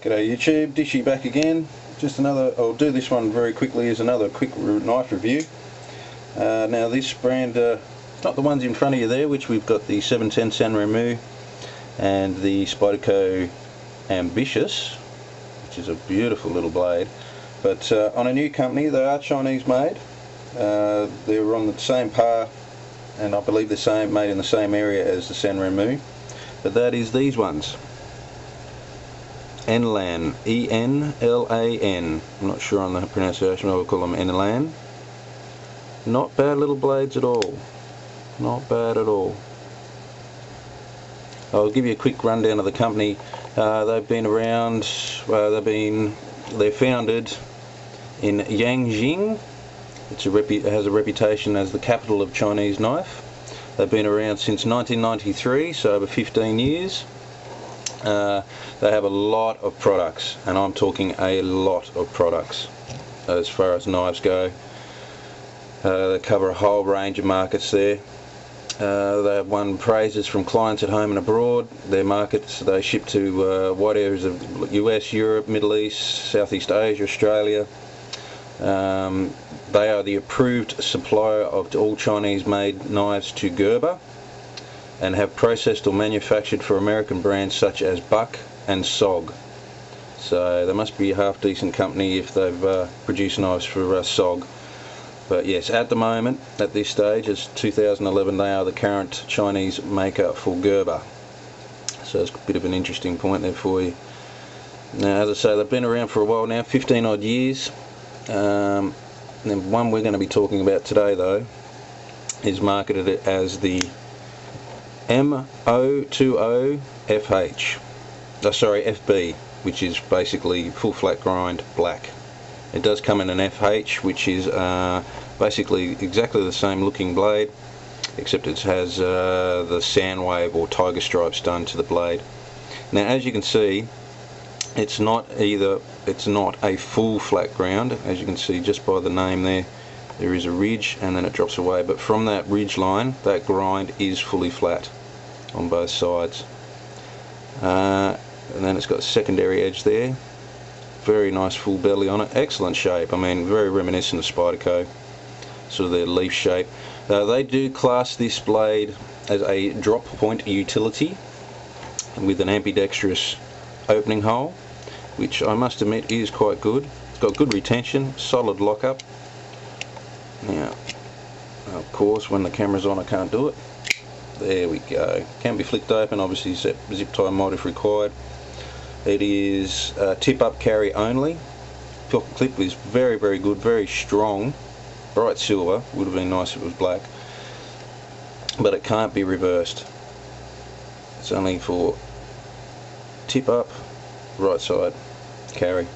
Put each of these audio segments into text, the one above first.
G'day YouTube, Dishy back again. Just another, I'll do this one very quickly as another quick knife review. Now this brand, it's not the ones in front of you there, which we've got the 710 SanRenMu and the Spyderco Ambitious, which is a beautiful little blade. But on a new company, they are Chinese made. They're on the same par, and I believe they're made in the same area as the SanRenMu. But that is these ones. Enlan, E-N-L-A-N. I'm not sure on the pronunciation, I will call them Enlan. Not bad little blades at all. Not bad at all. I'll give you a quick rundown of the company. They've been around, they're founded in Yanjing. It has a reputation as the capital of Chinese knife. They've been around since 1993, so over 15 years. They have a lot of products, and I'm talking a lot of products as far as knives go. They cover a whole range of markets there. They have won praises from clients at home and abroad. Their markets, they ship to wide areas of US, Europe, Middle East, Southeast Asia, Australia. They are the approved supplier of all Chinese made knives to Gerber, and have processed or manufactured for American brands such as Buck and SOG. So they must be a half decent company if they've produced knives for SOG. But yes, at the moment, at this stage, it's 2011, they are the current Chinese maker for Gerber. So it's a bit of an interesting point there for you. Now, as I say, they've been around for a while now, 15 odd years. The one we're going to be talking about today, though, is marketed as the FB, which is basically full flat grind black. It does come in an FH, which is basically exactly the same looking blade, except it has the sandwave or tiger stripes done to the blade. Now, as you can see, it's not a full flat ground. As you can see just by the name there is a ridge and then it drops away, but from that ridge line, that grind is fully flat on both sides. And then it's got a secondary edge there. Very nice full belly on it. Excellent shape. I mean, very reminiscent of Spyderco, sort of their leaf shape. They do class this blade as a drop point utility with an ambidextrous opening hole, which I must admit is quite good. It's got good retention, solid lockup. Now, of course, when the camera's on, I can't do it. There we go. Can be flicked open, obviously zip tie mod if required. It is tip up carry only. Clip is very, very good, very strong. Bright silver, would have been nice if it was black. But it can't be reversed. It's only for tip up, right side carry.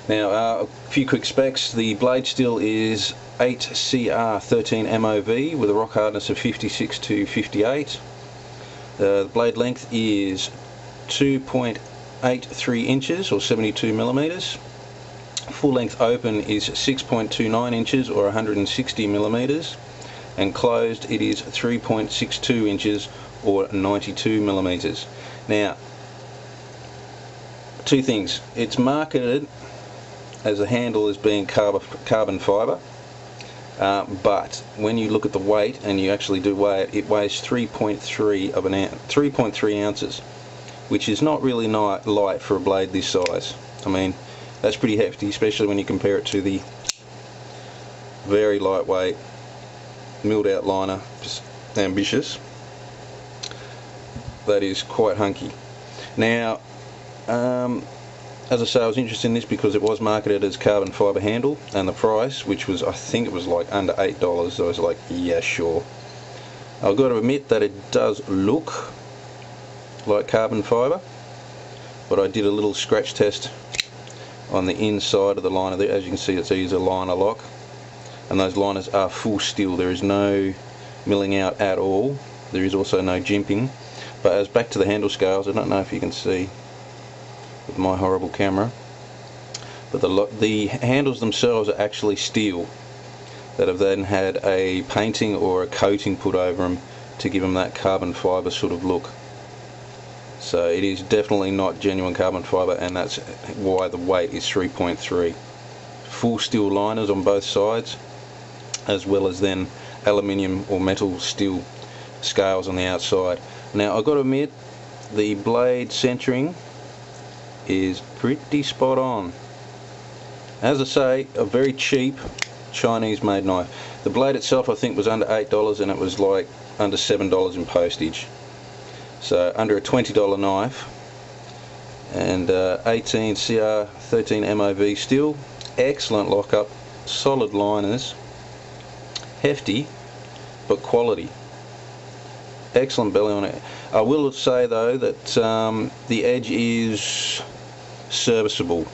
Now, a few quick specs. The blade steel is 8CR13 MOV with a rock hardness of 56 to 58. The blade length is 2.83 inches or 72 millimeters. Full length open is 6.29 inches or 160 millimeters, and closed it is 3.62 inches or 92 millimeters. Now, two things. It's marketed as a handle as being carbon fibre, but when you look at the weight and you actually do weigh it, it weighs 3.3 ounces, which is not really light for a blade this size. I mean, that's pretty hefty, especially when you compare it to the very lightweight milled out liner Ambitious. That is quite hunky. Now, as I say, I was interested in this because it was marketed as carbon fibre handle, and the price, which was, I think it was like under $8, so I was like, yeah, sure. I've got to admit that it does look like carbon fibre, but I did a little scratch test on the inside of the liner there. As you can see, it's a liner lock, and those liners are full steel. There is no milling out at all. There is also no jimping. But as back to the handle scales, I don't know if you can see with my horrible camera, but the handles themselves are actually steel that have then had a painting or a coating put over them to give them that carbon fibre sort of look. So it is definitely not genuine carbon fibre, and that's why the weight is 3.3. Full steel liners on both sides, as well as then aluminium or metal steel scales on the outside. Now I've got to admit, the blade centering is pretty spot on. As I say, a very cheap Chinese made knife. The blade itself I think was under $8, and it was like under $7 in postage. So under a $20 knife, and 18 CR 13 MOV steel, excellent lockup, solid liners, hefty but quality, excellent belly on it. I will say though that the edge is serviceable.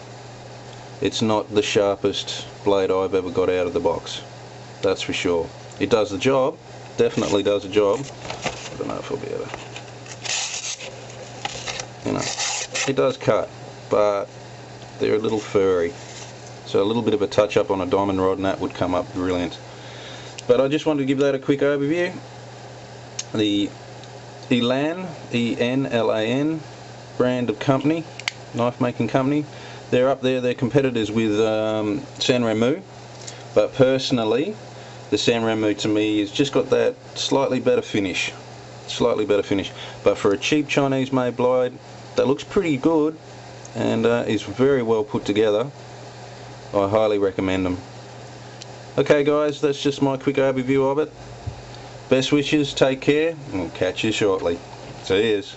It's not the sharpest blade I've ever got out of the box, that's for sure. It does the job, definitely does the job. I don't know if I'll be able to, you know, it does cut, but they're a little furry, so a little bit of a touch up on a diamond rod and that would come up brilliant. But I just wanted to give that a quick overview. The Enlan, E-N-L-A-N brand of company, knife making company, they're up there, they're competitors with SanRenMu, but personally the SanRenMu to me has just got that slightly better finish, but for a cheap Chinese made blade that looks pretty good and is very well put together, I highly recommend them. Okay guys, that's just my quick overview of it. Best wishes, take care, and we'll catch you shortly. Cheers.